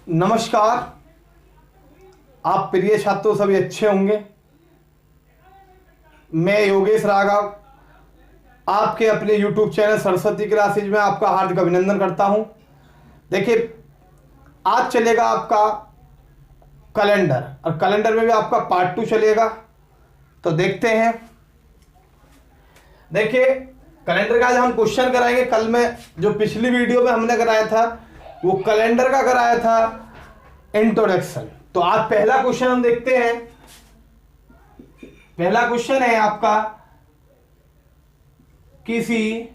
नमस्कार। आप प्रिय छात्रों सभी अच्छे होंगे। मैं योगेश राघव आपके अपने YouTube चैनल सरस्वती क्लासेज में आपका हार्दिक अभिनंदन करता हूं। देखिए, आज चलेगा आपका कैलेंडर और कैलेंडर में भी आपका पार्ट 2 चलेगा। तो देखते हैं। देखिए, कैलेंडर का आज हम क्वेश्चन कराएंगे। कल में जो पिछली वीडियो में हमने कराया था वो कैलेंडर का कराया था इंट्रोडक्शन। तो आज पहला क्वेश्चन हम देखते हैं। पहला क्वेश्चन है आपका, किसी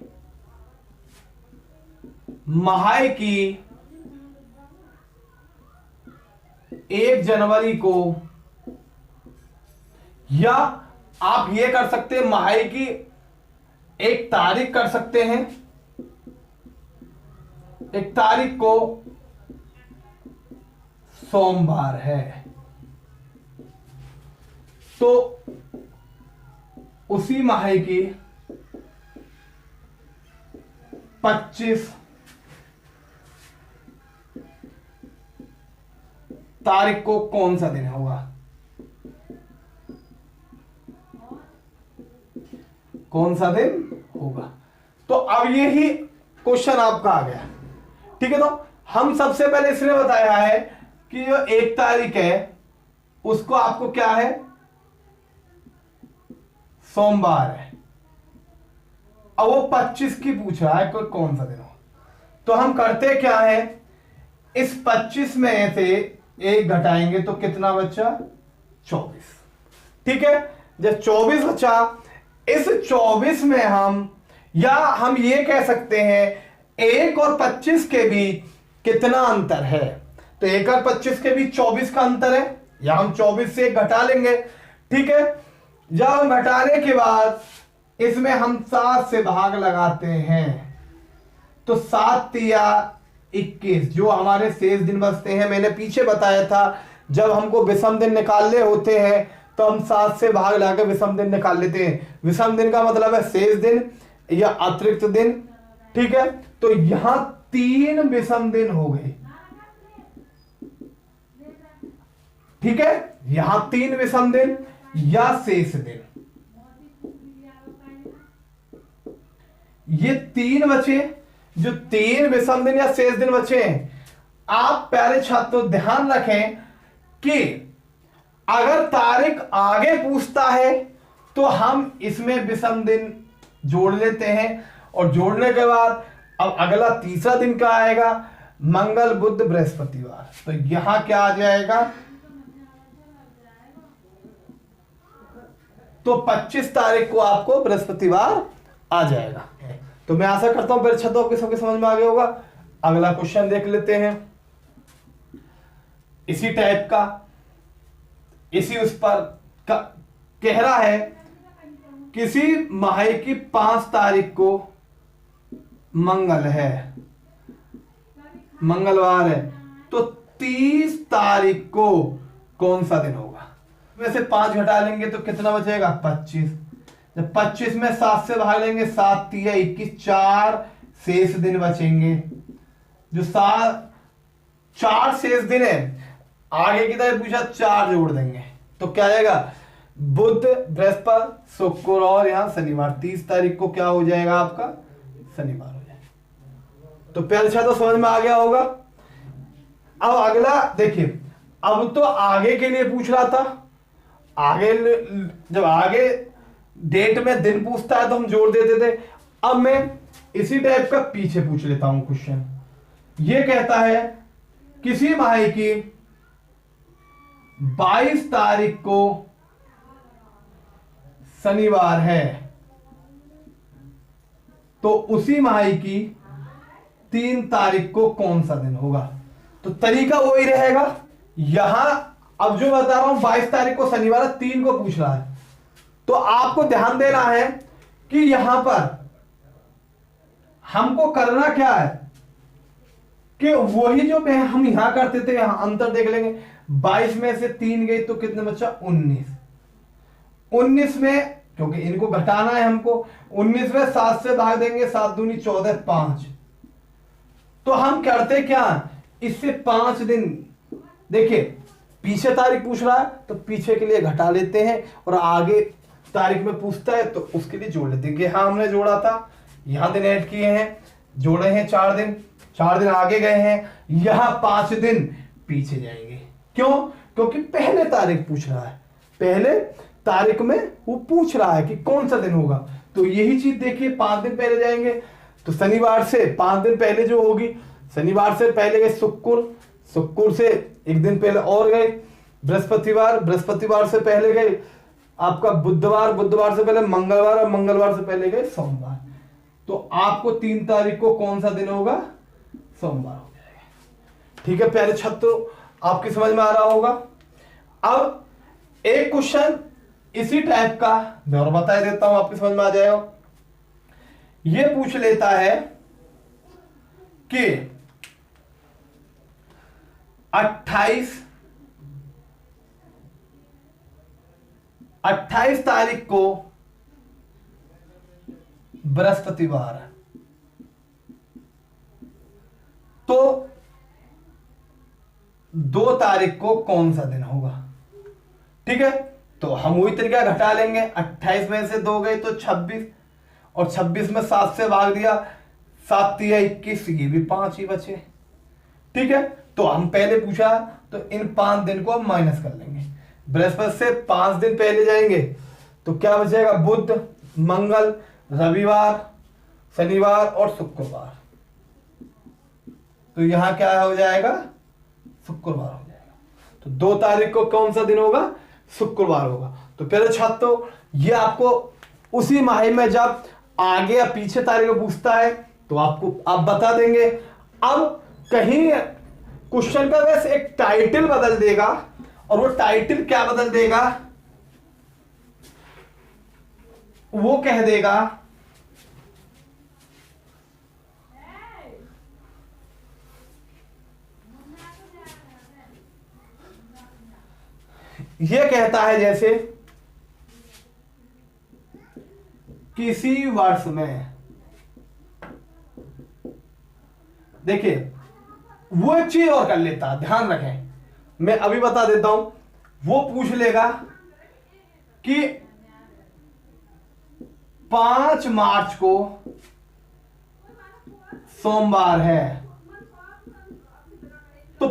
माह की 1 जनवरी को, या आप ये कर सकते हैं माह की एक तारीख कर सकते हैं। एक तारीख को सोमवार है, तो उसी माह की 25 तारीख को कौन सा दिन होगा? कौन सा दिन होगा? तो अब यही क्वेश्चन आपका आ गया। ठीक है, तो हम सबसे पहले इसने बताया है कि जो 1 तारीख है उसको आपको क्या है, सोमवार है। अब वो 25 की पूछ रहा है कोई कौन सा दिन हो। तो हम करते क्या है, इस 25 में से 1 घटाएंगे तो कितना बचा? 24। ठीक है, जब 24 बचा, इस 24 में हम ये कह सकते हैं 1 और 25 के बीच कितना अंतर है। तो 1 और 25 के बीच 24 का अंतर है, या हम 24 से 1 घटा लेंगे। ठीक है, जब हम घटाने के बाद इसमें हम 7 से भाग लगाते हैं तो 7 तिया 21 जो हमारे शेष दिन बचते हैं। मैंने पीछे बताया था जब हमको विषम दिन निकालने होते हैं तो हम 7 से भाग लगाकर विषम दिन निकाल लेते हैं। विषम दिन का मतलब है शेष दिन या अतिरिक्त दिन। ठीक है, तो यहां 3 विषम दिन हो गए। ठीक है, यहां 3 विषम दिन या शेष दिन, ये 3 बचे। जो 3 विषम दिन या शेष दिन बचे हैं, आप प्यारे छात्रों ध्यान रखें कि अगर तारीख आगे पूछता है तो हम इसमें विषम दिन जोड़ लेते हैं, और जोड़ने के बाद अब अगला तीसरा दिन क्या आएगा? मंगल बुध बृहस्पतिवार। तो यहां क्या आ जाएगा? तो 25 तारीख को आपको बृहस्पतिवार आ जाएगा। तो मैं आशा करता हूं मेरे छात्रों आपके सबके समझ में आ गया होगा। अगला क्वेश्चन देख लेते हैं, इसी टाइप का, इसी उस पर कह रहा है किसी माह की 5 तारीख को मंगल है, मंगलवार है, तो 30 तारीख को कौन सा दिन होगा? वैसे 5 घटा लेंगे तो कितना बचेगा? 25। जब 25 में 7 से भाग लेंगे, 7 तिया 21, 4 शेष दिन बचेंगे। जो 4 शेष दिन है, आगे की तरफ पूछा 4 जोड़ देंगे तो क्या आएगा? बुध बृहस्पति शुक्र और यहां शनिवार। 30 तारीख को क्या हो जाएगा? आपका शनिवार हो जाएगा। तो पहले छात्रों समझ में आ गया होगा। अब अगला देखिए, अब तो आगे के लिए पूछ रहा था। आगे जब आगे डेट में दिन पूछता है तो हम जोड़ देते थे। अब मैं इसी टाइप का पीछे पूछ लेता हूं क्वेश्चन। ये कहता है किसी माह की 22 तारीख को शनिवार है, तो उसी माह की 3 तारीख को कौन सा दिन होगा? तो तरीका वही रहेगा। यहां अब जो बता रहा हूं 22 तारीख को शनिवार, 3 को पूछ रहा है, तो आपको ध्यान देना है कि यहां पर हमको करना क्या है कि वही जो हम यहां करते थे, यहां अंतर देख लेंगे। 22 में से 3 गई तो कितने बचा? 19। 19 में, क्योंकि इनको घटाना है हमको, 19 में 7 से भाग देंगे, 7 दूनी 14, 5। तो हम करते क्या, इससे 5 दिन, देखिए पीछे तारीख पूछ रहा है तो पीछे के लिए घटा लेते हैं, और आगे तारीख में पूछता है तो उसके लिए जोड़ लेते हैं कि हाँ हमने जोड़ा था, यहां दिन ऐड किए हैं, जोड़े हैं 4 दिन, 4 दिन आगे गए हैं, यहां 5 दिन पीछे जाएंगे। क्यों? क्योंकि पहले तारीख पूछ रहा है, पहले तारीख में वो पूछ रहा है कि कौन सा दिन होगा। तो यही चीज देखिए, 5 दिन पहले जाएंगे तो शनिवार से 5 दिन पहले जो होगी, शनिवार से पहले गए शुक्र, शुक्र से 1 दिन पहले और गए बृहस्पतिवार, बृहस्पतिवार से पहले गए आपका बुधवार, बुधवार से पहले मंगलवार, और मंगलवार से पहले गए सोमवार। तो आपको 3 तारीख को कौन सा दिन होगा? सोमवार हो जाएगा। ठीक है प्यारे छात्रों, आपकी समझ में आ रहा होगा। अब एक क्वेश्चन इसी टाइप का मैं और बता देता हूं, आपकी समझ में आ जाएगा। ये पूछ लेता है कि 28 तारीख को बृहस्पतिवार, तो 2 तारीख को कौन सा दिन होगा? ठीक है, तो हम वही तरीका घटा लेंगे। 28 में से 2 गए तो 26, और 26 में 7 से भाग दिया, 7 या 21, ये भी 5 ही बचे। ठीक है, तो हम पहले पूछा तो इन 5 दिन को हम माइनस कर लेंगे। बृहस्पति से 5 दिन पहले जाएंगे तो क्या बचेगा? बुध, मंगल, रविवार, शनिवार और शुक्रवार। तो यहां क्या हो जाएगा? शुक्रवार हो जाएगा। तो 2 तारीख को कौन सा दिन होगा? शुक्रवार होगा। तो पहले छात्रों, ये आपको उसी माह में जब आगे या पीछे तारीख को पूछता है तो आपको आप बता देंगे। अब कहीं क्वेश्चन का बस एक टाइटल बदल देगा, और वो टाइटल क्या बदल देगा? वो कह देगा ये कहता है जैसे किसी वर्ष में, देखिए वो एक चीज और कर लेता है, ध्यान रखें, मैं अभी बता देता हूं। वो पूछ लेगा कि 5 मार्च को सोमवार है, तो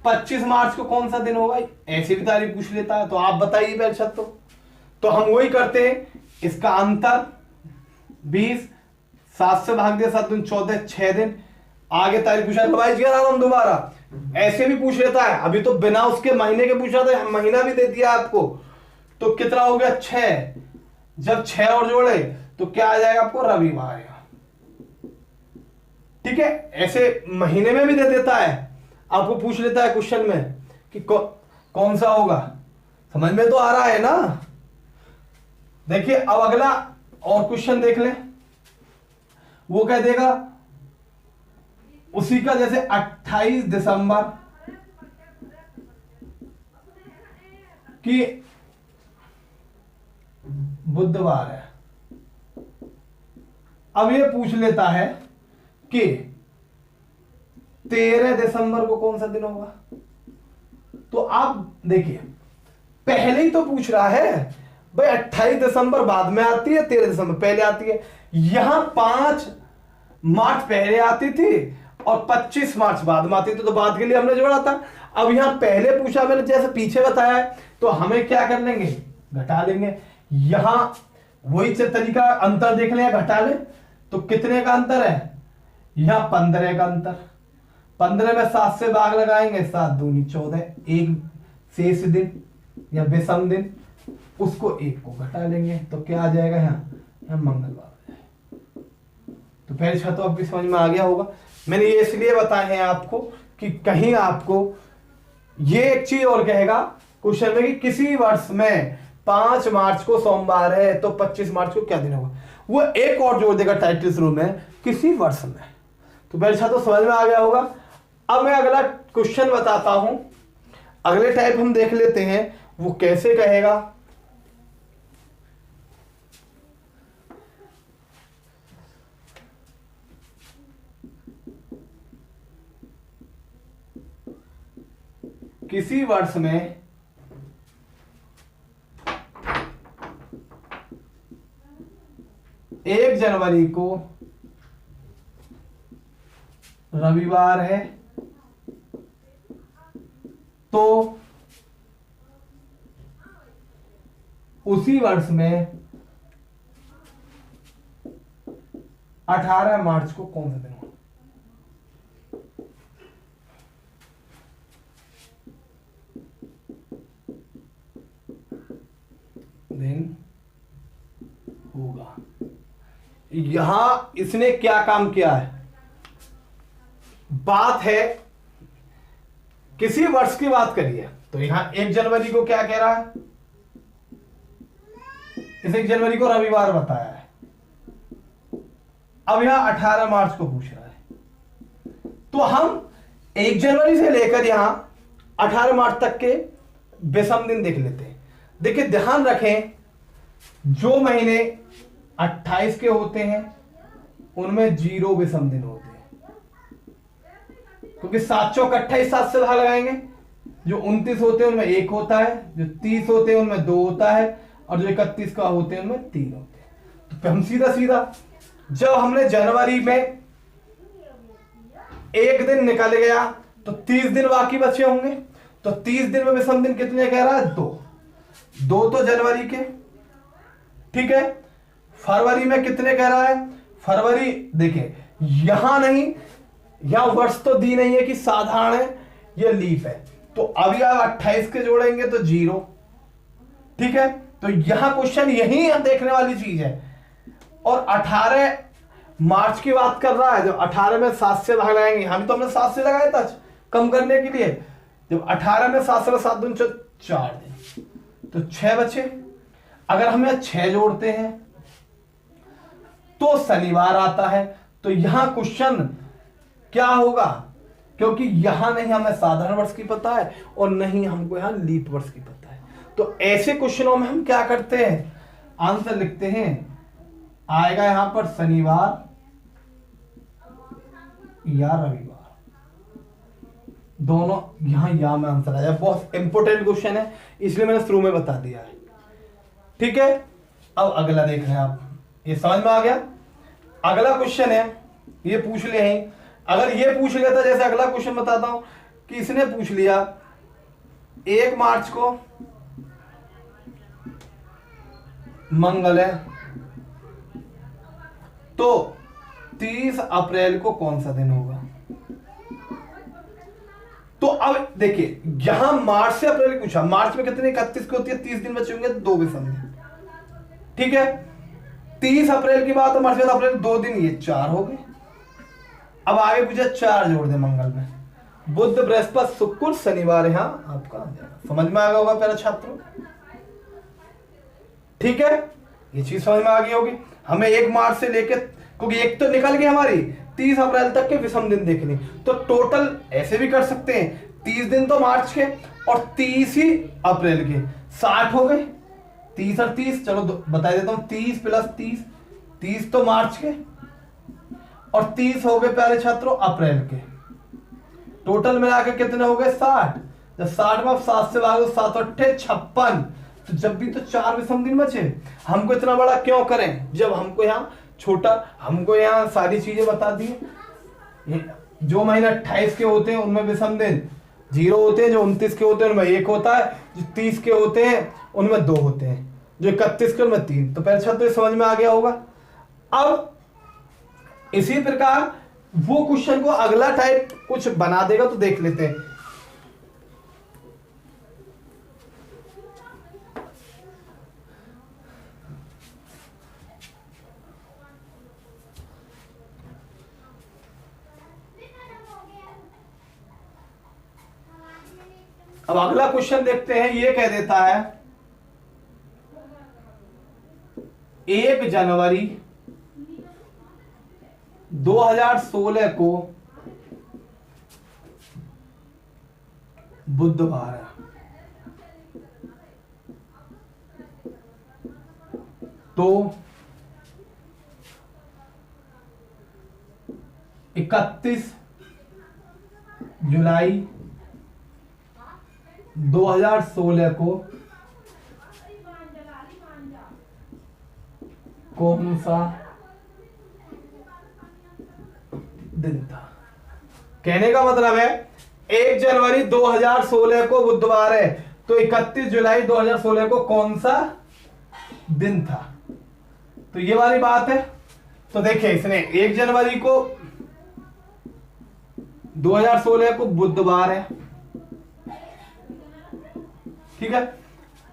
25 मार्च को कौन सा दिन होगा? ऐसी भी तारीख पूछ लेता है। तो आप बताइए पहले छत्तो। तो हम वही करते हैं, इसका अंतर 20, 7 से भाग दिया, 7 दिन 14, 6 दिन आगे तारीख पूछा तो भाई हम दोबारा ऐसे भी पूछ लेता है। अभी तो बिना उसके महीने के पूछा था, महीना भी दे दिया आपको। तो कितना हो गया? 6। जब 6 और जोड़े तो क्या आ जाएगा आपको? रविवार। ठीक है, ऐसे महीने में भी दे देता है, आपको पूछ लेता है क्वेश्चन में कि कौन सा होगा। समझ में तो आ रहा है ना? देखिए अब अगला और क्वेश्चन देख लें। वो कह देगा उसी का, जैसे 28 दिसंबर की बुधवार है। अब ये पूछ लेता है कि 13 दिसंबर को कौन सा दिन होगा? तो आप देखिए, पहले ही तो पूछ रहा है भाई, 28 दिसंबर बाद में आती है, 13 दिसंबर पहले आती है। यहां 5 मार्च पहले आती थी और 25 मार्च बाद में आती थी, तो बाद के लिए हमने जोड़ा था। अब यहां पहले पूछा, मैंने जैसे पीछे बताया है, तो हमें क्या कर लेंगे? घटा लेंगे। यहां वही तरीका, अंतर देख लें, घटा लें, तो कितने का अंतर है? यहां 15 का अंतर। 15 में 7 से भाग लगाएंगे, 7 दूनी 14, एक शेष दिन या विषम दिन, उसको 1 को घटा लेंगे, तो क्या आ जाएगा? यहाँ मंगलवार। तो पहले छात्र आपकी समझ में आ गया होगा। मैंने ये इसलिए बताए हैं आपको कि कहीं आपको ये एक चीज और कहेगा क्वेश्चन में कि किसी वर्ष में 5 मार्च को सोमवार है, तो 25 मार्च को क्या दिन होगा? वो एक और जोड़ देगा टाइटल शुरू में, किसी वर्ष में। तो पहले छात्र समझ में आ गया होगा। अब मैं अगला क्वेश्चन बताता हूं, अगले टाइप हम देख लेते हैं वो कैसे कहेगा। किसी वर्ष में 1 जनवरी को रविवार है तो उसी वर्ष में 18 मार्च को कौन सा दिन होगा? दिन होगा। यहां इसने क्या काम किया है? बात है किसी वर्ष की बात करिए तो यहां 1 जनवरी को क्या कह रहा है? इस 1 जनवरी को रविवार बताया है। अब यहां 18 मार्च को पूछ रहा है तो हम 1 जनवरी से लेकर यहां 18 मार्च तक के विषम दिन देख लेते हैं। देखिए ध्यान रखें, जो महीने 28 के होते हैं उनमें 0 विषम दिन होते हैं, क्योंकि 7 चौक 28, 7 से भाग लगाएंगे। जो 29 होते हैं उनमें 1 होता है, जो 30 होते हैं उनमें 2 होता है, और जो 31 का होते हैं उनमें 3 होते हैं। तो हम सीधा सीधा जब हमने जनवरी में एक दिन निकल गया तो 30 दिन बाकी बचे होंगे। तो 30 दिन में विषम दिन कितने कह रहा है? 2 तो जनवरी के, ठीक है। फरवरी में कितने कह रहा है? फरवरी देखिए यहां नहीं, यहां वर्ष तो दी नहीं है कि साधारण है, ये लीप है। तो अभी आप 28 के जोड़ेंगे तो 0, ठीक है। तो यहां क्वेश्चन यही देखने वाली चीज है। और 18 मार्च की बात कर रहा है, जब 18 में 7 से भाग लगाएंगे, हम तो हमने 7 से लगाया था कम करने के लिए। जब 18 में 7 से 7 दून 4 दिन, तो 6 बचे। अगर हम यहां 6 जोड़ते हैं तो शनिवार आता है। तो यहां क्वेश्चन क्या होगा? क्योंकि यहां नहीं हमें साधारण वर्ष की पता है और नहीं हमको यहां लीप वर्ष की पता है। तो ऐसे क्वेश्चनों में हम क्या करते हैं? आंसर लिखते हैं, आएगा यहां पर शनिवार या रविवार, दोनों यहां या में आंसर आया। बहुत इंपोर्टेंट क्वेश्चन है, इसलिए मैंने शुरू में बता दिया है, ठीक है। अब अगला देख रहे हैं आप, ये समझ में आ गया। अगला क्वेश्चन है, ये पूछ ले हैं। अगर ये पूछ लिया था, जैसे अगला क्वेश्चन बताता हूं कि इसने पूछ लिया 1 मार्च को मंगल है तो 30 अप्रैल को कौन सा दिन होगा? तो अब देखिए यहां मार्च से अप्रैल पूछा। मार्च में कितने 31 की होती है, 30 दिन बचे होंगे, 2 विषम दिन, ठीक है। 30 अप्रैल की बात है, मार्च में अप्रैल 2 दिन, ये 4 हो गए। अब आगे पूछा 4 जोड़ दे मंगल में, बुध बृहस्पति शुक्र शनिवार, यहां आपका समझ में आ गया होगा प्यारे छात्रों, ठीक है। ये चीज समझ में आ गई होगी। हमें 1 मार्च से लेके, क्योंकि एक तो निकल गई हमारी 30 अप्रैल तक के विषम दिन देखने, तो टोटल ऐसे भी कर सकते हैं 30 दिन तो मार्च के और 30 ही अप्रैल के, 60 हो गए। 30 और 30, चलो बता देता हूं, 30 प्लस 30, 30 तो मार्च के और 30 हो गए प्यारे छात्रों अप्रैल के। टोटल मिला के कितने हो गए? 60। जब 60 में 7 से भागो, 7 8 56, तो जब भी तो 4 विषम दिन बचे। हमको इतना बड़ा क्यों करें जब हमको यहाँ छोटा, हमको यहाँ सारी चीजें बता दी। जो महीने 28 के होते हैं उनमें विषम दिन 0 होते हैं, जो 29 के होते हैं उनमें 1 होता है, जो 30 के होते हैं उनमें 2 होते हैं, जो 31 के उनमें 3। तो पहले छात्र समझ में आ गया होगा। अब इसी प्रकार वो क्वेश्चन को अगला टाइप कुछ बना देगा, तो देख लेते हैं। अब अगला क्वेश्चन देखते हैं। ये कह देता है 1 जनवरी 2016 को बुधवार है, तो 31 जुलाई 2016 को कौन सा दिन था। कहने का मतलब है 1 जनवरी 2016 को बुधवार है, तो 31 जुलाई 2016 को कौन सा दिन था। तो ये वाली बात है। तो देखिए इसने 1 जनवरी को 2016 को बुधवार है, ठीक है।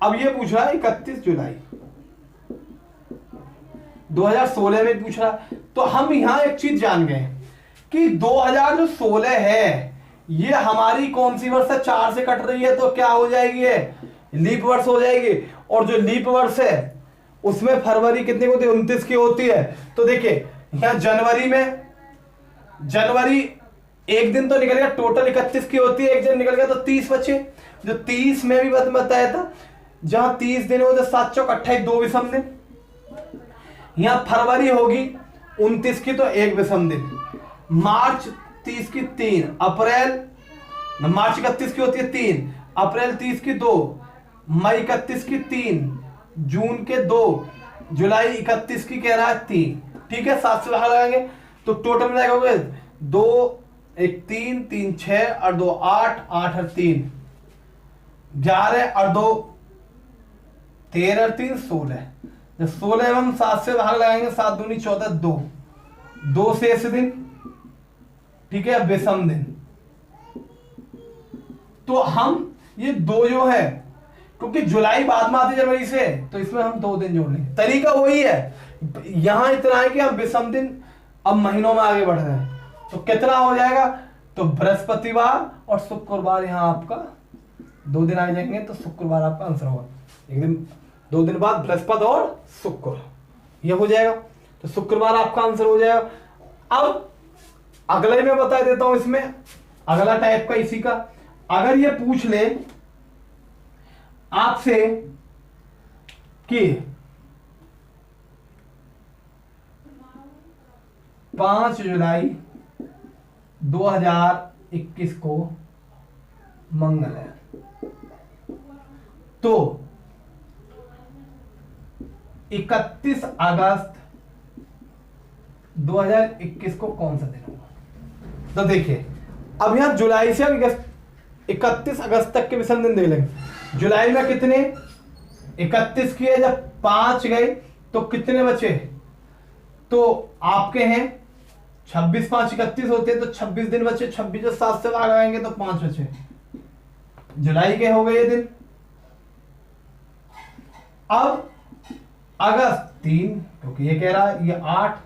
अब ये पूछ रहा है 31 जुलाई 2016 में पूछ रहा। तो हम यहां एक चीज जान गए कि 2016 है ये हमारी कौन सी वर्ष है, 4 से कट रही है, तो क्या हो जाएगी, ये लीप वर्ष हो जाएगी। और जो लीप वर्ष है उसमें फरवरी कितने की होती है, 29 की होती है। तो देखिए यहां जनवरी में, जनवरी एक दिन तो निकल गया, टोटल 31 की होती है, एक दिन निकल गया तो 30 बचे। जो 30 में भी बताया था, जहां 30 दिन होते 7 चौक 28, 2 विषम दिन। यहां फरवरी होगी 29 की तो 1 विषम दिन, मार्च 30 की 3, अप्रैल, मार्च 31 की होती है 3, अप्रैल 30 की 2, मई 31 की 3, जून के 2, जुलाई 31 की कह रहा है 3, ठीक है। 7 से बाहर लगाएंगे तो टोटल में जाएगा 2 1 3 3 6 और 2 8 8 और 3 11 और 2 13 और 3 16। जब 16 हम 7 से बाहर लगाएंगे 7 दूनी 14, 2 शेष दिन, ठीक है, विषम दिन। तो हम ये 2 जो है, क्योंकि जुलाई बाद में आती जनवरी से, तो इसमें हम 2 दिन जोड़ लेंगे। तरीका वही है, यहां इतना है कि हम विषम दिन अब महीनों में आगे बढ़ रहे हैं। तो कितना हो जाएगा, तो बृहस्पतिवार और शुक्रवार, यहां आपका 2 दिन आ जाएंगे, तो शुक्रवार आपका आंसर होगा। एक दिन 2 दिन बाद बृहस्पति और शुक्र, यह हो जाएगा। तो शुक्रवार आपका आंसर हो जाएगा। अब अगले में बता देता हूं, इसमें अगला टाइप का इसी का, अगर ये पूछ ले आपसे कि 5 जुलाई 2021 को मंगल है, तो 31 अगस्त 2021 को कौन सा दिन होगा। तो देखिए अब यहां जुलाई से 31 अगस्त तक के विषम दिन देख लेंगे। जुलाई में कितने 31 किए, जब 5 गए तो कितने बचे, तो आपके हैं 26 5 31 होते हैं, तो 26 दिन बचे। 26 जो 7 से भाग आएंगे तो 5 बचे, जुलाई के हो गए ये दिन। अब अगस्त 3, क्योंकि ये कह रहा है ये 8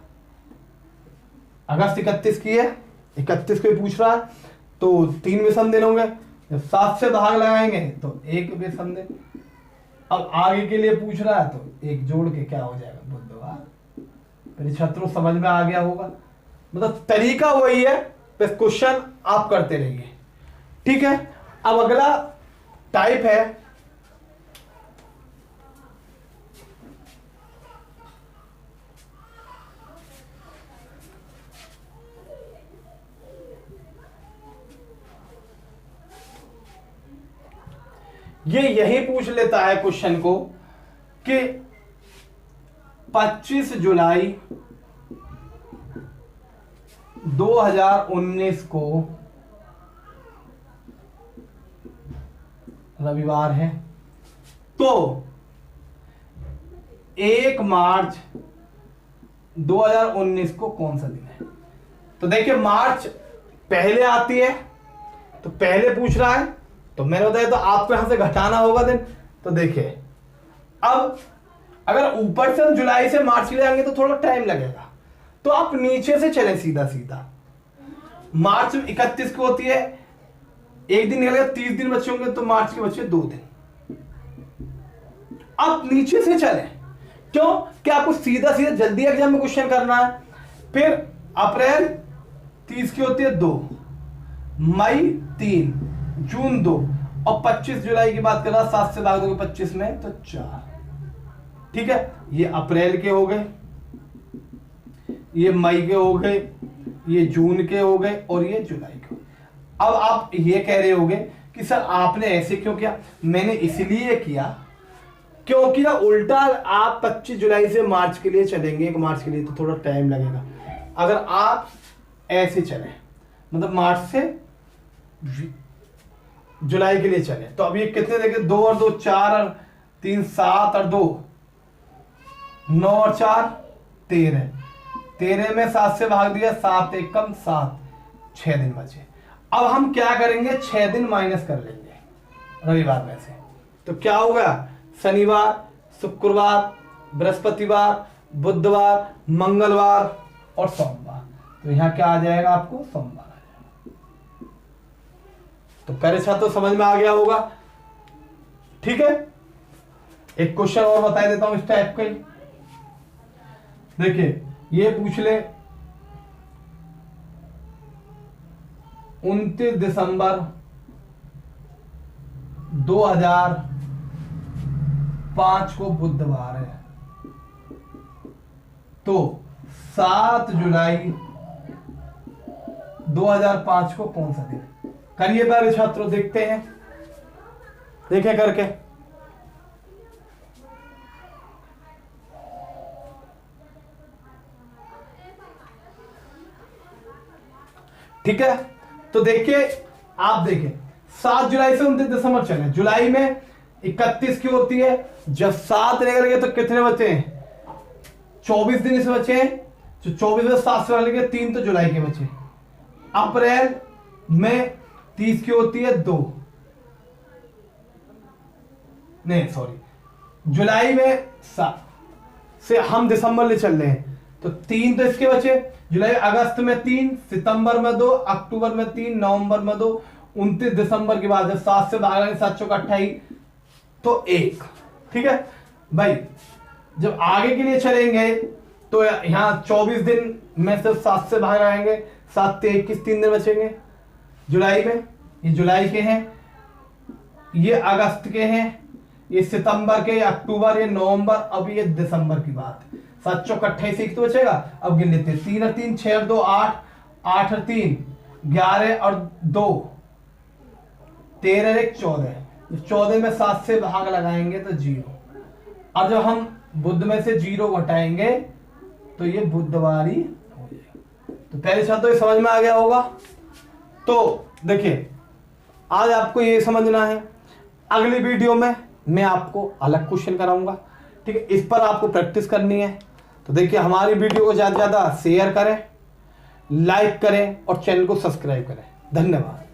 अगस्त 31 की है, 31 को पूछ रहा है, तो 3 विषम दिन होंगे। जब 7 से भाग लगाएंगे तो 1 विषम दिन। अब आगे के लिए पूछ रहा है तो 1 जोड़ के क्या हो जाएगा, बुधवार। मेरे छात्रों समझ में आ गया होगा, मतलब तरीका वही है, बस क्वेश्चन आप करते रहिए, ठीक है। अब अगला टाइप है ये यही पूछ लेता है क्वेश्चन को कि 25 जुलाई 2019 को रविवार है, तो 1 मार्च 2019 को कौन सा दिन है। तो देखिए मार्च पहले आती है, तो पहले पूछ रहा है, तो मैंने बताया तो आपको यहां से घटाना होगा दिन। तो देखिए अब अगर ऊपर से हम जुलाई से मार्च ले जाएंगे तो थोड़ा टाइम लगेगा, तो आप नीचे से चले सीधा सीधा। मार्च 31 को होती है, एक दिन निकलेगा, 30 दिन बचे होंगे, तो मार्च के बचे 2 दिन। आप नीचे से चले, क्यों, कि आपको सीधा सीधा जल्दी एग्जाम में क्वेश्चन करना है। फिर अप्रैल 30 की होती है 2, मई 3, जून 2, और 25 जुलाई की बात कर रहा, 7 से भाग दोगे 25 में तो 4, ठीक है। ये अप्रैल के हो गए, ये मई के हो गए, ये जून के हो गए, और ये जुलाई के। अब आप ये कह रहे होगे कि सर आपने ऐसे क्यों किया। मैंने इसलिए किया क्योंकि ना उल्टा आप 25 जुलाई से मार्च के लिए चलेंगे, 1 मार्च के लिए, तो थोड़ा टाइम लगेगा। अगर आप ऐसे चले, मतलब मार्च से जुलाई के लिए चले, तो अब ये कितने देखे, 2 और 2 4 और 3 7 और 2 9 और 4 13, 13 में 7 से भाग दिया, 7 एकम 7, 6 दिन बचे। अब हम क्या करेंगे, 6 दिन माइनस कर लेंगे रविवार में से, तो क्या होगा, शनिवार, शुक्रवार, बृहस्पतिवार, बुधवार, मंगलवार और सोमवार। तो यहां क्या आ जाएगा, आपको सोमवार आ जाएगा। तो पहले छात्रों समझ में आ गया होगा, ठीक है। एक क्वेश्चन और बता देता हूं इस टाइप का ही। देखिए ये पूछ ले 29 दिसंबर 2005 को बुधवार है, तो 7 जुलाई 2005 को कौन सा दिन। करिए पहले छात्रों, देखते हैं, देखें करके। ठीक है, तो देखिए आप देखिए 7 जुलाई से 29 दिसंबर चले, जुलाई में 31 की होती है, जब 7 निकल गए तो कितने बचे हैं, 24 दिन इसमें बचे हैं, जो 24 में 7 से निकल गए 3 तो जुलाई के बचे। अप्रैल में 30 की होती है 2, नहीं सॉरी, जुलाई में 7 से हम दिसंबर ले चल रहे हैं, तो 3 तो इसके बचे, जुलाई, अगस्त में 3, सितंबर में 2, अक्टूबर में 3, नवंबर में 2, 29 दिसंबर के बाद 7 से भाग 7 चौक 28, तो 1। ठीक है भाई, जब आगे के लिए चलेंगे तो यहां 24 दिन में से 7 से भाग आएंगे, 7 से 21, 3 दिन बचेंगे जुलाई में। ये जुलाई के हैं, ये अगस्त के हैं, ये सितंबर के, अक्टूबर, ये नवंबर, अब ये दिसंबर की बात। 7 चौक 28, 1 तो बचेगा। अब गिन लेते हैं, 3 और 3 6 और 2 8, 8 और 3 11 और 2 13 और 1 14, 14 में 7 से भाग लगाएंगे तो 0। अब जब हम बुध में से 0 घटाएंगे तो ये बुधवार ही हो जाएगा। तो पहले छात्रों ये समझ में आ गया होगा। तो देखिए आज आपको ये समझना है, अगली वीडियो में मैं आपको अलग क्वेश्चन कराऊंगा, ठीक है। इस पर आपको प्रैक्टिस करनी है। तो देखिए हमारी वीडियो को ज्यादा से ज्यादा शेयर करें, लाइक करें और चैनल को सब्सक्राइब करें। धन्यवाद।